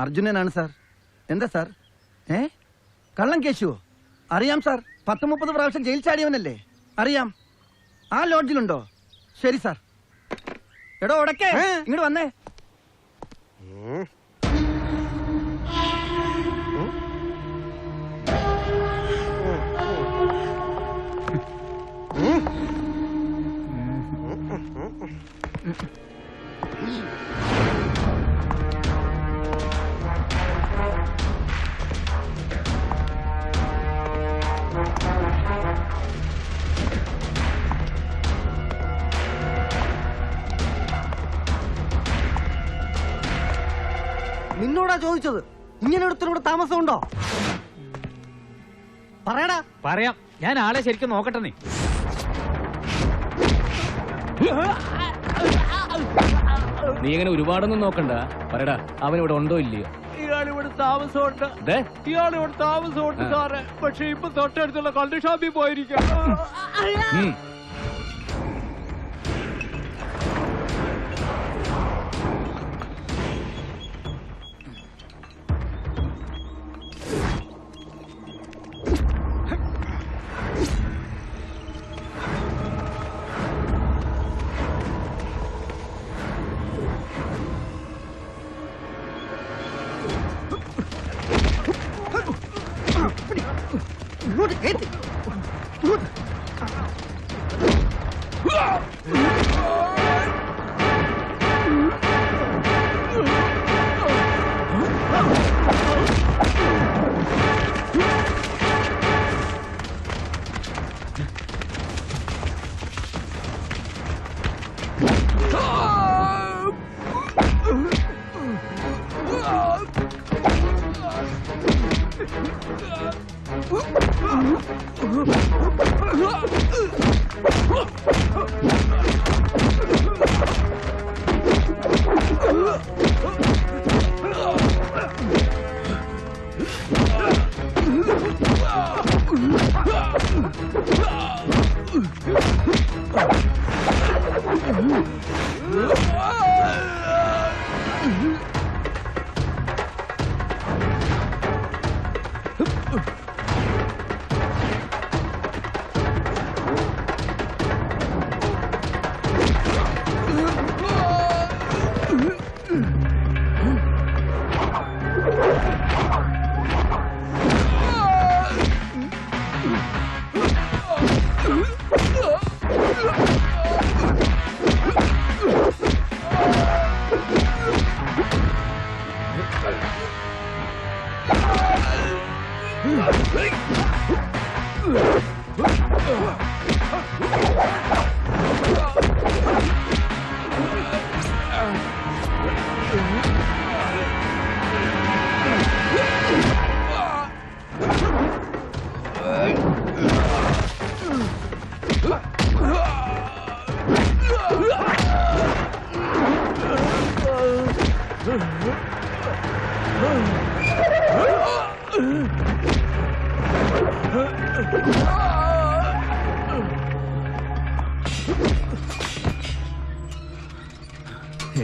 അർജുനനാണ് sir. എന്താ sir? കള്ളം കേശുവോ? അറിയാം സാർ, 10-30 പ്രാവശ്യം ജയിൽ ചാടിയവനല്ലേ, അറിയാം. ആ ലോഡ്ജിലുണ്ടോ? ശരി സാർ. എടോ ഉടക്കേ, ഇങ്ങോട്ട് വന്നേ. നിന്നോടാ ചോദിച്ചത്, ഇങ്ങനെ ഒരുത്തനോട് താമസമുണ്ടോ? പറയടാ. പറയാം, ഞാൻ ആളെ ശരിക്കും നോക്കട്ടെ. നീ ഇങ്ങനെ ഒരുപാടൊന്നും നോക്കണ്ട, പറയടാ അവനിവിടെ ഉണ്ടോ ഇല്ലയോ? ഇയാളിവിടെ താമസമുണ്ട്, ഇയാളിവിടെ താമസമുണ്ട് സാറേ. പക്ഷെ ഇപ്പൊ തൊട്ടടുത്തുള്ള കള്ള് ഷാപ്പിൽ പോയിരിക്കാം.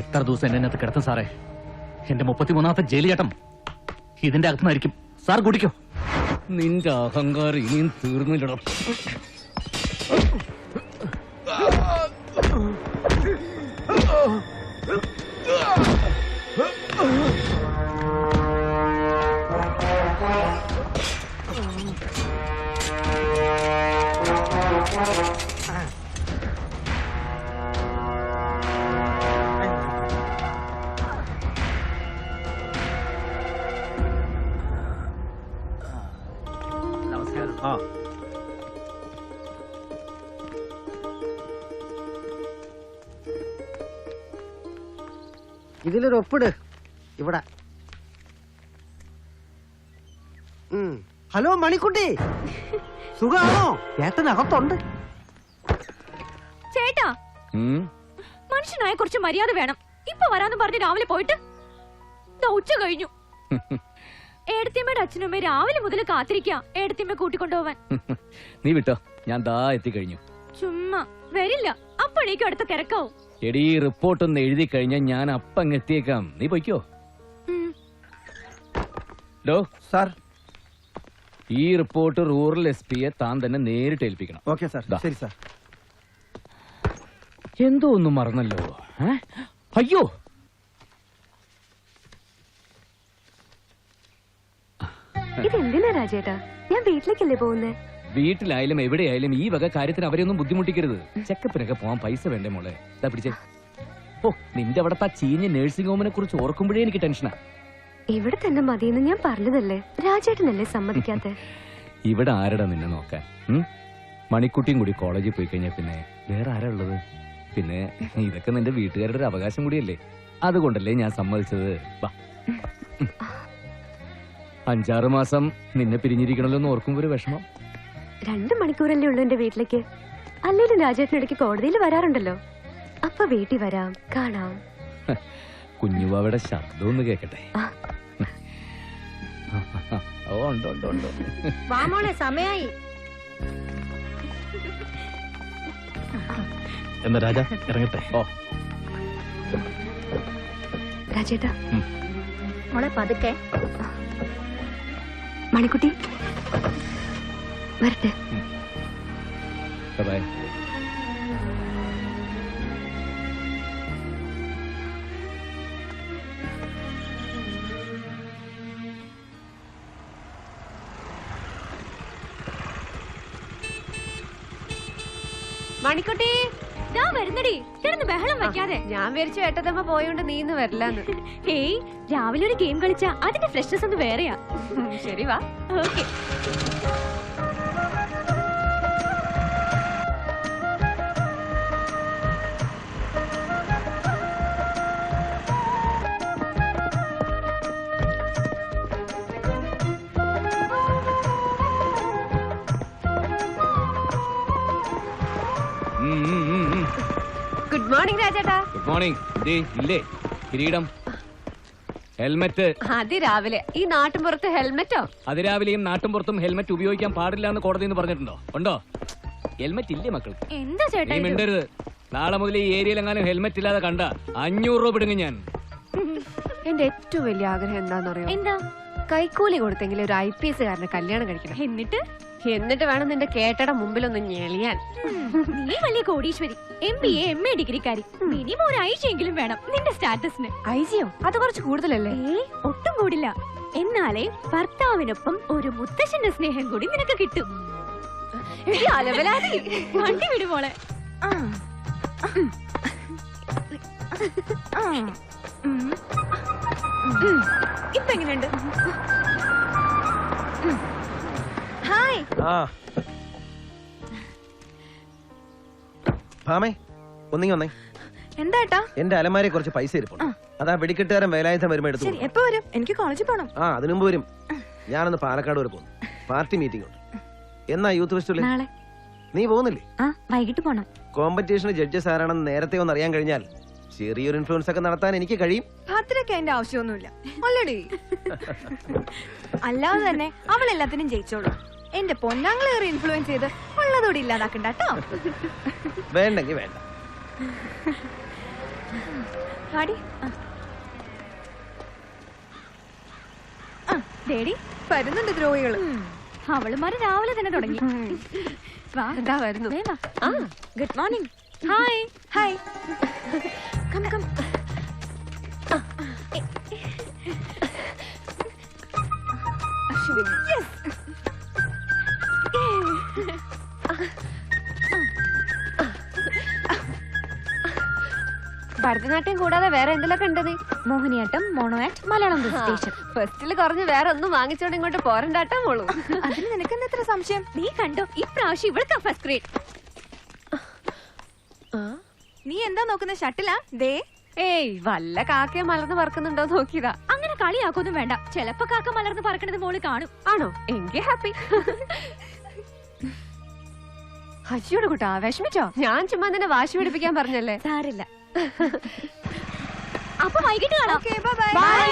എത്ര ദിവസം എന്നെ അതിനകത്ത് കിടത്തും സാറേ? എന്റെ 33ാമത്തെ ജയിൽ ചേട്ടം ഇതിന്റെ അകത്തുനിന്നായിരിക്കും. സാർ കുടിക്കോ. നിന്റെ അഹങ്കാരം ഇനിയും തീർന്നില്ലടോ. ഇതിലൊരു ഒപ്പിട് ഇവിടെ. ഹലോ മണിക്കുട്ടി, സുഖാണോ? ചേട്ടനകത്തുണ്ട്. ചേട്ടാ, മനുഷ്യനായ കുറച്ച് മര്യാദ വേണം. ഇപ്പൊ വരാന്ന് പറഞ്ഞ് രാവിലെ പോയിട്ട് ഉച്ച കഴിഞ്ഞു. ഏടത്തിയമ്മയുടെ അച്ഛനും അമ്മയും രാവിലെ മുതൽ കാത്തിരിക്കാം ഏടത്തിയമ്മ കൂട്ടിക്കൊണ്ടുപോവാൻ. നീ വിട്ടോ, ഞാൻ ദാ എത്തിക്കഴിഞ്ഞു. ചുമ്മാ വരില്ല, അപ്പോഴേക്കും അടുത്ത തിരക്കാവും. എടീ, റിപ്പോർട്ടൊന്ന് എഴുതി കഴിഞ്ഞാൽ ഞാൻ അപ്പം എത്തിയേക്കാം. നീ പൊയ്ക്കോ. ഡോ സാർ. ഈ റിപ്പോർട്ട് റൂറൽ SP താൻ തന്നെ നേരിട്ട് ഏൽപ്പിക്കണം. Okay sir. ദാ. ശരി സാർ. എന്തോ ഒന്നും മറന്നല്ലോ. അയ്യോ, ഇതെന്തിനാ രാജേട്ടാ? ഞാൻ വീട്ടിലേക്കല്ലേ പോകുന്നേ? വീട്ടിലായാലും എവിടെയായാലും ഈ വക കാര്യത്തിന് അവരെയൊന്നും ബുദ്ധിമുട്ടിക്കരുത്. ചെക്കപ്പിനൊക്കെ പോവാൻ പൈസ വേണ്ടേ മോളെ? ഇതാ പിടിച്ചേ. ഓ, നിന്റെ അവിടത്തെ ആ ചീഞ്ഞ നഴ്സിംഗ് ഹോമിനെ കുറിച്ച് ഓർക്കുമ്പോഴേ എനിക്ക് ടെൻഷനാ. ഇവിടെ തന്നെ മതിയെന്ന് ഞാൻ പറഞ്ഞതല്ലേ, രാജേട്ടനല്ലേ സമ്മതിക്കാത്തെ? ഇവിടെ ആരടാ നിന്നെ നോക്കാൻ? മണിക്കുട്ടിയും കൂടി കോളേജിൽ പോയി കഴിഞ്ഞാൽ പിന്നെ വേറെ ആരാ ഉള്ളത്? പിന്നെ ഇതൊക്കെ നിന്റെ വീട്ടുകാരുടെ ഒരു അവകാശം കൂടിയല്ലേ, അതുകൊണ്ടല്ലേ ഞാൻ സമ്മതിച്ചത്. വാ. 5-6 മാസം നിന്നെ പിരിഞ്ഞിരിക്കണല്ലോ എന്ന് ഓർക്കുമ്പോ ഒരു വിഷമം. 2 മണിക്കൂറല്ലേ ഉള്ളൂ എന്റെ വീട്ടിലേക്ക്. അല്ലേലും രാജേട്ടനിടയ്ക്ക് കോടതിയിൽ വരാറുണ്ടല്ലോ, അപ്പൊ വീട്ടിൽ വരാം, കാണാം. കുഞ്ഞുവാവയുടെ ശബ്ദം ഒന്ന് കേക്കട്ടെ. ഓ, ഉണ്ടോ ഉണ്ടോ ഉണ്ടോ. വാമോളെ, സമയായി. എന്താ രാജ, ഇറങ്ങട്ടെ? ഓ രാജേട്ടാ, മോളെ പതുക്കെ. മണിക്കുട്ടി വരട്ടെ. ബൈ. മണിക്കുട്ടി, വരുന്നടി, കിടന്ന് ബഹളം വയ്ക്കാതെ. ഞാൻ വിചാരിച്ചു ഏട്ടത്തമ്മ പോയോണ്ട് നീ ഇന്ന് വരില്ലാന്ന്. ഹേയ്, രാവിലെ ഒരു ഗെയിം കളിച്ചാ അതിന്റെ ഫ്രഷ്നസ് ഒന്ന് വേറെയാ. ശരി, വാ. ഓക്കെ. ഗുഡ് മോർണിംഗ് രാജേട്ടാ. Good morning. ഇല്ലേ കിരീടം, ഹെൽമെറ്റ്? അതിരാവിലെ ഈ നാട്ടുമ്പുറത്ത് ഹെൽമെറ്റോ? അതിരാവിലെയും നാട്ടുംപുറത്തും ഹെൽമെറ്റ് ഉപയോഗിക്കാൻ പാടില്ല എന്ന് കോടതിയിൽ പറഞ്ഞിട്ടുണ്ടോ? ഉണ്ടോ? ഹെൽമെറ്റ് ഇല്ലേ മക്കൾക്ക്? എന്താ ചേട്ടാ നീ ഇത്? മിണ്ടരുത്. നാളെ മുതൽ ഈ ഏരിയയിലെങ്ങാനും ഹെൽമെറ്റ് ഇല്ലാതെ കണ്ട 500 രൂപ പിടുങ്ങും ഞാൻ. എന്റെ ഏറ്റവും വലിയ ആഗ്രഹം എന്താണെന്നറിയോ? എന്താ? കൈക്കൂലി കൊടുത്തെങ്കിൽ ഒരു IPS കാരനെ കല്യാണം കഴിക്കണം. എന്നിട്ട് വേണം നിന്റെ കേട്ടയുടെ മുമ്പിലൊന്ന് ഞെളിയാൻ. നീ വലിയ കോടീശ്വരി, MBA MA ഡിഗ്രിക്കാരി, മിനിമം ഒരു ആഴ്ചയെങ്കിലും വേണം നിന്റെ സ്റ്റാറ്റസിന്. ഐജിയോ? അത് കുറച്ച് കൂടുതലല്ലേ? ഒട്ടും കൂടില്ല. എന്നാലേ ഭർത്താവിനൊപ്പം ഒരു മുത്തശ്ശന്റെ സ്നേഹം കൂടി നിനക്ക് കിട്ടും. അലവലാതി. വണ്ടി വിടുമോളെ. ഇപ്പൊ എങ്ങനെയുണ്ട്? ഹായ്. ഭാമേ, ഒന്നിങ്ങി. എന്താ? എന്റെ അലമാരയെ കുറച്ച് പൈസ ഇരിപ്പുണ്ട്. അതാ വെടിക്കെട്ടുകാരൻ വേലായുധം വരുമ്പോ എടുത്തു. എപ്പോ വരും? എനിക്ക് കോളേജിൽ പോണം. അതിനു മുമ്പ് വരും. ഞാനൊന്ന് പാലക്കാട് വരെ പോകുന്നു. പാർട്ടി മീറ്റിംഗ് ഉണ്ട്. എന്നാ യൂത്ത് ഫെസ്റ്റിവൽ? നാളെ. നീ പോകുന്നില്ലേ? വൈകിട്ട് പോണം. കോമ്പറ്റീഷന് ജഡ്ജസ് ആരാണെന്ന് നേരത്തെ ഒന്ന് അറിയാൻ കഴിഞ്ഞാൽ ചെറിയൊരു ഇൻഫ്ലുവൻസ് ഒക്കെ നടത്താൻ എനിക്ക് കഴിയും. അത്രയ്ക്ക് അതിന്റെ ആവശ്യമൊന്നുമില്ല. ഓൾറെഡി അല്ലാതെ തന്നെ അവൾ എല്ലാത്തിനും ജയിച്ചോളൂ. എന്റെ പൊന്നാങ്ങളേറെ ഇൻഫ്ലുവൻസ് ചെയ്ത് ഉള്ളതോടെ ഇല്ലാതാക്കണ്ട കേട്ടോ. വേണ്ടെങ്കി വേണ്ട. ആടി ഡേഡി വരുന്നുണ്ട് ദ്രോഹികള്. അവളുമാര് രാവിലെ തന്നെ തുടങ്ങി. എന്താ വരുന്നു? Good morning. Hi. Hi. Come come. Bharatanatyam കൂടാതെ വേറെ എന്തെല്ലാം കണ്ടത്? Mohiniyattam, mono act, Malayalam station. ഫസ്റ്റില് കുറഞ്ഞ് വേറെ ഒന്നും വാങ്ങിച്ചോണ്ട് ഇങ്ങോട്ട് പോരണ്ടാട്ടാ മോളൂ. അതിന് നിനക്കെന്താ ഇത്ര സംശയം? നീ കണ്ടോ, ഇപ്രാവശ്യം ഇവൾക്ക് ഫസ്റ്റ് ഗ്രേഡ്. നീ എന്താ നോക്കുന്ന? ഷട്ടിലാ? ദേ. ഏയ്, വല്ല കാക്കയെ മലർന്ന് പറക്കുന്നുണ്ടോ നോക്കിയതാ. അങ്ങനെ കളിയാക്കൊന്നും വേണ്ട. ചിലപ്പോ കാക്ക മലർന്ന് പറക്കണത് മോള് കാണും. ആണോ? എങ്കിൽ ഹാപ്പി. അയ്യോട് കൂട്ടാ, വിഷമിച്ചോ? ഞാൻ ചുമ്മാ നിന്നെ വാശി പിടിപ്പിക്കാൻ പറഞ്ഞല്ലേ. സാരില്ല. അപ്പൊ വൈകിട്ട് കാണാം. Okay, bye bye.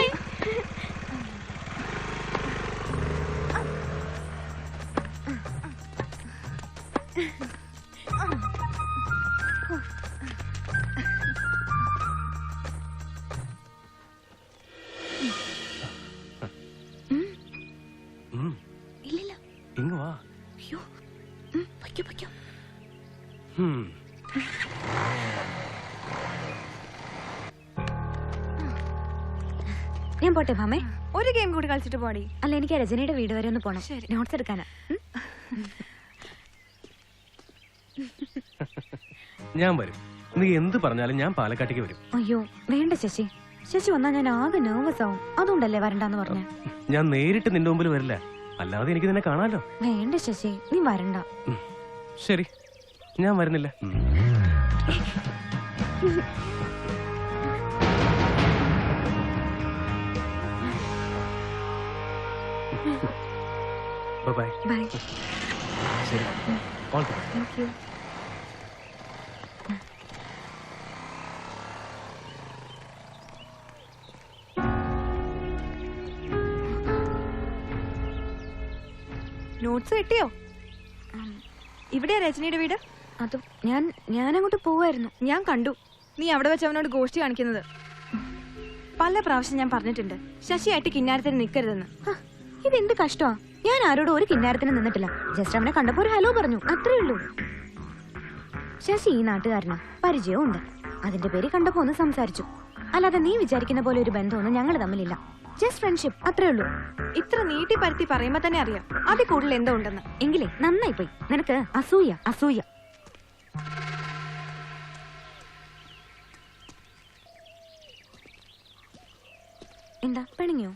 പൊയ്ക്കോ പൊയ്ക്കോ. ഞാൻ പോട്ടെ ഭാമേ. ഒരു ഗെയിം കൂടി കളിച്ചിട്ട് പോടി. അല്ല, എനിക്ക് രജനിയുടെ വീട് വരെ ഒന്ന് പോണം. ശരി. നോട്ട്സ് എടുക്കാനാ. ഞാൻ വരും. നീ എന്ത് പറഞ്ഞാലും ഞാൻ പാലക്കാട്ടേക്ക് വരും. അയ്യോ വേണ്ട ശശി. ശശി വന്നാ ഞാൻ ആകെ നെർവസ് ആവും. അതുകൊണ്ടല്ലേ വരണ്ടെന്ന് പറഞ്ഞ. ഞാൻ നേരിട്ട് നിന്റെ മുമ്പിൽ വരില്ല, അല്ലാതെ എനിക്ക് നിന്നെ കാണാലോ. വേണ്ട ശശി, നീ വരണ്ട. ശരി, ഞാൻ വരുന്നില്ല. ബൈ. ബൈ. ശരി, all the best. Thank you. Notes കിട്ടിയോ? ഇവിടെയാ രജനിയുടെ വീട്. അത് ഞാൻ അങ്ങോട്ട് പോവായിരുന്നു. ഞാൻ കണ്ടു നീ അവിടെ വെച്ച് അവനോട് ഗോഷ്ടി കാണിക്കുന്നത്. പല പ്രാവശ്യം ഞാൻ പറഞ്ഞിട്ടുണ്ട് ശശിയായിട്ട് കിന്നാരത്തിന് നിൽക്കരുതെന്ന്. ഇതെന്ത് കഷ്ടമാ. ഞാൻ ആരോടും ഒരു കിന്നാരത്തിന് നിന്നിട്ടില്ല. ജസ്റ്റ് അവനെ കണ്ടപ്പോ ഒരു ഹലോ പറഞ്ഞു, അത്രേ ഉള്ളൂ. ശശി ഈ നാട്ടുകാരനാ, പരിചയവും ഉണ്ട്. അതിന്റെ പേര് കണ്ടപ്പോ ഒന്ന് സംസാരിച്ചു. അല്ലാതെ നീ വിചാരിക്കുന്ന പോലെ ഒരു ബന്ധമൊന്നും ഞങ്ങൾ തമ്മിലില്ല. ജസ്റ്റ് ഫ്രണ്ട്ഷിപ്പ്, അത്രേ ഉള്ളൂ. ഇത്ര നീട്ടി പരത്തി പറയുമ്പോ തന്നെ അറിയാം അതിൽ കൂടുതൽ എന്തോ ഉണ്ടെന്ന്. എങ്കിലേ നന്നായി പോയി. നിനക്ക് അസൂയ അസൂയ. എന്താ പിണങ്ങിയോ?